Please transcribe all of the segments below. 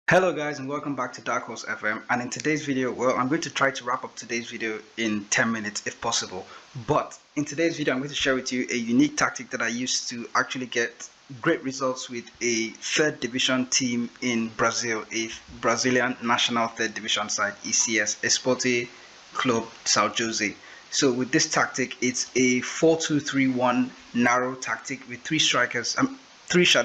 Hello guys and welcome back to Dark Horse FM, and in today's video, I'm going to try to wrap up today's video in 10 minutes if possible. But in today's video I'm going to share with you a unique tactic that I used to actually get great results with a third division team in Brazil, a Brazilian national third division side, ECS, Esporte Club São Jose. So with this tactic, it's a 4-2-3-1 narrow tactic with three shadow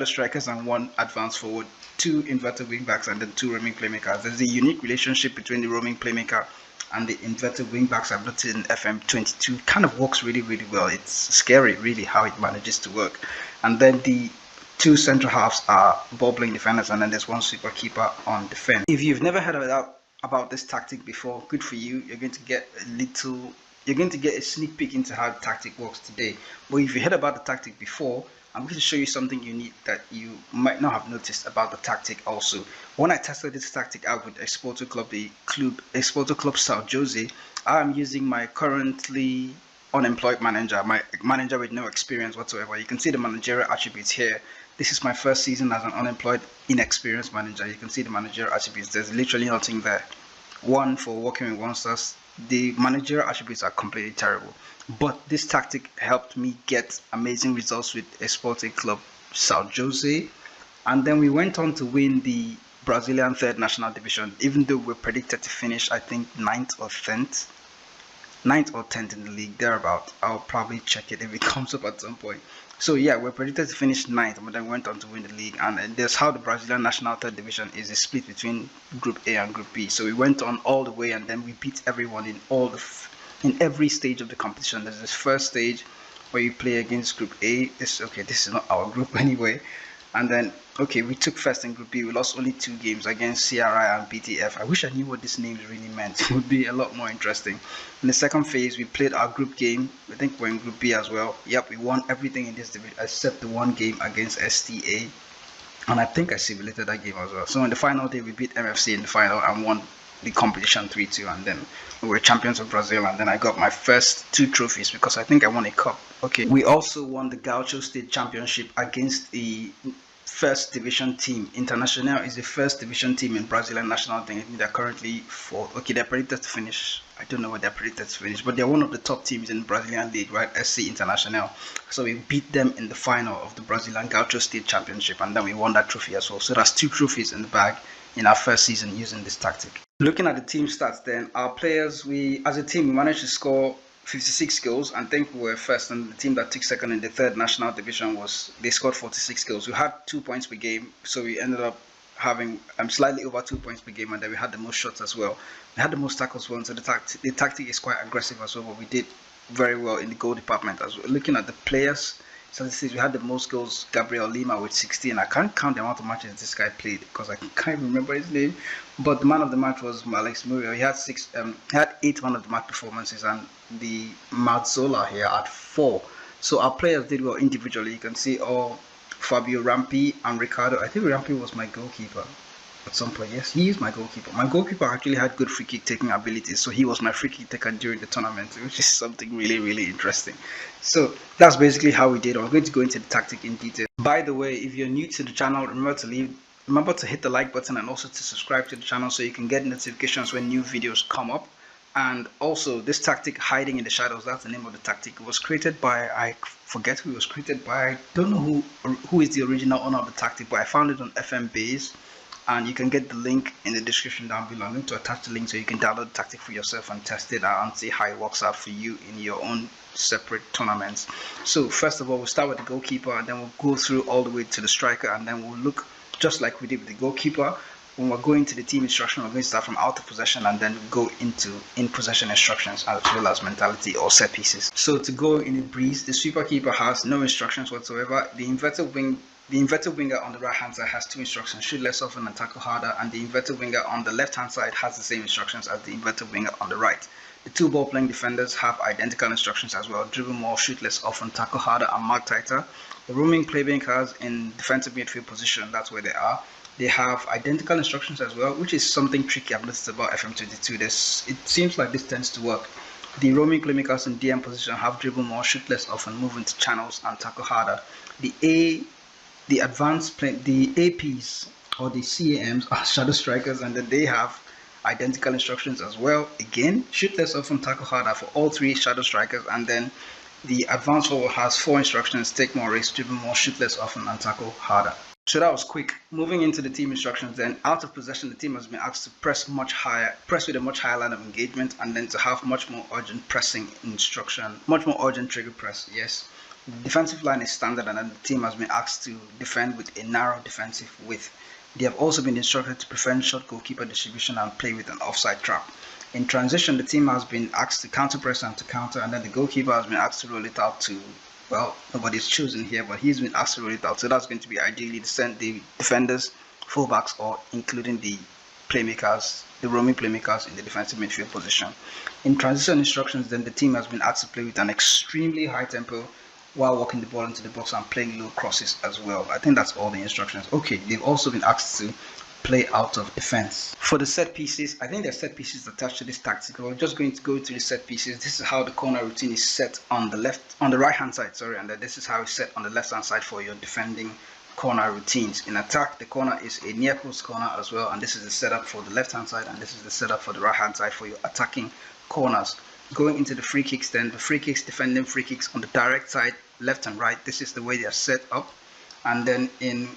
strikers and one advanced forward, two inverted wing backs, and then two roaming playmakers. There's a unique relationship between the roaming playmaker and the inverted wing backs. I've noticed in FM22. It kind of works really well. It's scary really how it manages to work. And then the two central halves are ball playing defenders, and then there's one super keeper on defense. If you've never heard about this tactic before, good for you. You're going to get a sneak peek into how the tactic works today. But if you heard about the tactic before, I'm going to show you something unique that you might not have noticed about the tactic also. When I tested this tactic out with Esporte Club São Jose, I'm using my currently unemployed manager, my manager with no experience whatsoever. You can see the managerial attributes here. This is my first season as an unemployed, inexperienced manager. You can see the managerial attributes. There's literally nothing there. One for working with one stars. The managerial attributes are completely terrible, but this tactic helped me get amazing results with Esporte Club São Jose, and then we went on to win the Brazilian third national division, even though we're predicted to finish, I think, 9th or 10th in the league, thereabout. I'll probably check it if it comes up at some point. So yeah, we're predicted to finish 9th, but then went on to win the league. And that's how the Brazilian national third division is a split between Group A and Group B. So we went on all the way, and then we beat everyone in every stage of the competition. There's this first stage where you play against Group A. This is not our group anyway. And then, we took first in Group B. We lost only 2 games against CRI and BTF. I wish I knew what these names really meant. It would be a lot more interesting. In the second phase, we played our group game. I think we're in Group B as well. Yep, we won everything in this division except the one game against STA. And I think I simulated that game as well. So on the final day, we beat MFC in the final and won the competition 3-2, and then we were champions of Brazil, and then I got my first 2 trophies because I think I won a cup. We also won the Gaucho State Championship against the first division team. International is the first division team in Brazilian national team. I think they're currently 4th. They're predicted to finish. I don't know what they're predicted to finish, but they're one of the top teams in the Brazilian league, right? SC International. So we beat them in the final of the Brazilian Gaucho State Championship, and then we won that trophy as well. So that's 2 trophies in the bag in our first season using this tactic. Looking at the team stats then, our players, as a team, we managed to score 56 goals, and I think we were first, and the team that took second in the third national division they scored 46 goals. We had 2 points per game, so we ended up having slightly over 2 points per game, and then we had the most shots as well. We had the most tackles won, so the tactic is quite aggressive as well, but we did very well in the goal department as well. Looking at the players, statistics, we had the most goals, Gabriel Lima with 16. I can't count the amount of matches this guy played because I can't remember his name. But the man of the match was Alex Murillo. He had 8 man of the match performances, and the Mazzola here at 4. So our players did well individually. You can see Fabio Rampi and Ricardo. I think Rampi was my goalkeeper at some point. Yes, he is my goalkeeper. My goalkeeper actually had good free kick taking abilities, so he was my free kick taker during the tournament, which is something really interesting. So that's basically how we did. I'm going to go into the tactic in detail. By the way, if you're new to the channel, remember to hit the like button and also to subscribe to the channel so you can get notifications when new videos come up. And also, this tactic, hiding in the shadows, that's the name of the tactic. It was created by, I forget who it was created by. I don't know who is the original owner of the tactic, but I found it on FM Base, and you can get the link in the description down below. I'm going to attach the link so you can download the tactic for yourself and test it out and see how it works out for you in your own separate tournaments. So first of all, we'll start with the goalkeeper, and then we'll go through all the way to the striker, and then we'll look just like we did with the goalkeeper. When we're going to the team instruction, we're going to start from out of possession and then go into in possession instructions as well as mentality or set pieces. So to go in a breeze, the sweeper keeper has no instructions whatsoever. The inverted winger on the right hand side has 2 instructions: shoot less often and tackle harder, and the inverted winger on the left hand side has the same instructions as the inverted winger on the right. The 2 ball playing defenders have identical instructions as well: dribble more, shoot less often, tackle harder, and mark tighter. The roaming playmakers in defensive midfield position, that's where they are. They have identical instructions as well, which is something tricky I've noticed about FM22. It seems like this tends to work. The roaming playmakers in DM position have dribble more, shoot less often, move into channels, and tackle harder. The APs or the CAMs are shadow strikers, and then they have identical instructions as well. Again, shoot less often, tackle harder for all three shadow strikers, and then the advanced forward has 4 instructions: take more risks, dribble more, shoot less often, and tackle harder. So that was quick. Moving into the team instructions, then out of possession, the team has been asked to press with a much higher line of engagement, and then to have much more urgent pressing instruction, much more urgent trigger press. Yes. The defensive line is standard, and then the team has been asked to defend with a narrow defensive width. They have also been instructed to prevent short goalkeeper distribution and play with an offside trap. In transition, the team has been asked to counter press and to counter, and then the goalkeeper has been asked to roll it out to, well, nobody's chosen here, but he's been asked to roll it out. So that's going to be ideally the defenders, fullbacks, or including the playmakers, the roaming playmakers in the defensive midfield position. In transition instructions, then the team has been asked to play with an extremely high tempo while walking the ball into the box and playing low crosses as well. I think that's all the instructions. Okay, they've also been asked to play out of defense. For the set pieces, I think there's set pieces attached to this tactic. We're just going to go to the set pieces. This is how the corner routine is set on the right hand side, and then this is how it's set on the left hand side for your defending corner routines. In attack, the corner is a near post corner as well, and this is the setup for the left hand side, and this is the setup for the right hand side for your attacking corners. Going into the free kicks, then the free kicks, defending free kicks on the direct side, left and right, this is the way they are set up. And then in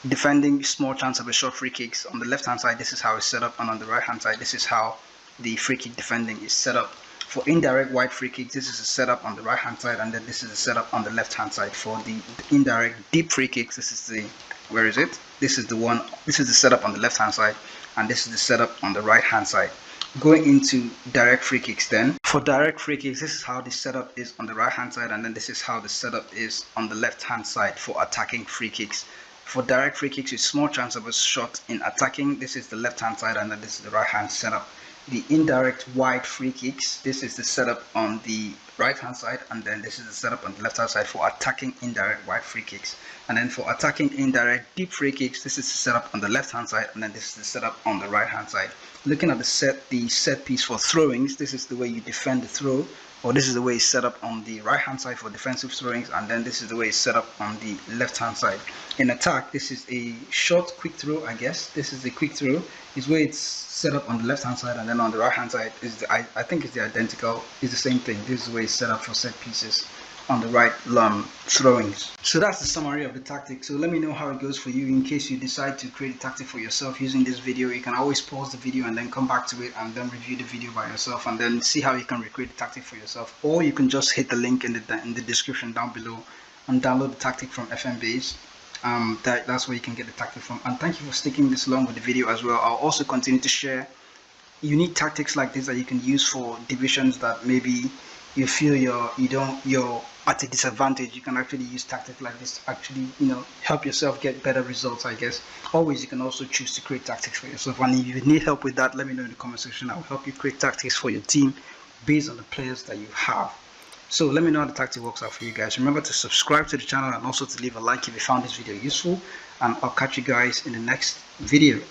defending small chance of a short free kicks on the left hand side, this is how it's set up, and on the right hand side, this is how the free kick defending is set up. For indirect wide free kicks, this is the setup on the right hand side, and then this is the setup on the left hand side. For the indirect deep free kicks, this is the, where is it? This is the setup on the left hand side, and this is the setup on the right hand side. Going into direct free kicks, then for direct free kicks, this is how the setup is on the right hand side, and then this is how the setup is on the left hand side for attacking free kicks. For direct free kicks with small chance of a shot in attacking, this is the left hand side, and then this is the right hand setup. The indirect wide free kicks, this is the setup on the right hand side, and then this is the setup on the left hand side for attacking indirect wide free kicks. And then for attacking indirect deep free kicks, this is the setup on the left hand side, and then this is the setup on the right hand side. Looking at the set piece for throwings, this is the way you defend the throw, or this is the way it's set up on the right hand side for defensive throwings, and then this is the way it's set up on the left hand side. In attack, this is a short quick throw, I guess. This is the quick throw, is where it's set up on the left hand side, and then on the right hand side is the, I think it's the identical, it's the same thing. This is the way it's set up for set pieces on the right throwings. So that's the summary of the tactic. So let me know how it goes for you. In case you decide to create a tactic for yourself using this video, you can always pause the video and then come back to it and then review the video by yourself and then see how you can recreate the tactic for yourself. Or you can just hit the link in the description down below and download the tactic from FMBase. That's where you can get the tactic from. And thank you for sticking this long with the video as well. I'll also continue to share unique tactics like this that you can use for divisions that maybe you feel you're at a disadvantage. You can actually use tactics like this to actually, help yourself get better results, I guess. Always, you can also choose to create tactics for yourself, and if you need help with that, let me know in the comment section. I'll help you create tactics for your team based on the players that you have. So let me know how the tactic works out for you guys. Remember to subscribe to the channel and also to leave a like if you found this video useful, and I'll catch you guys in the next video.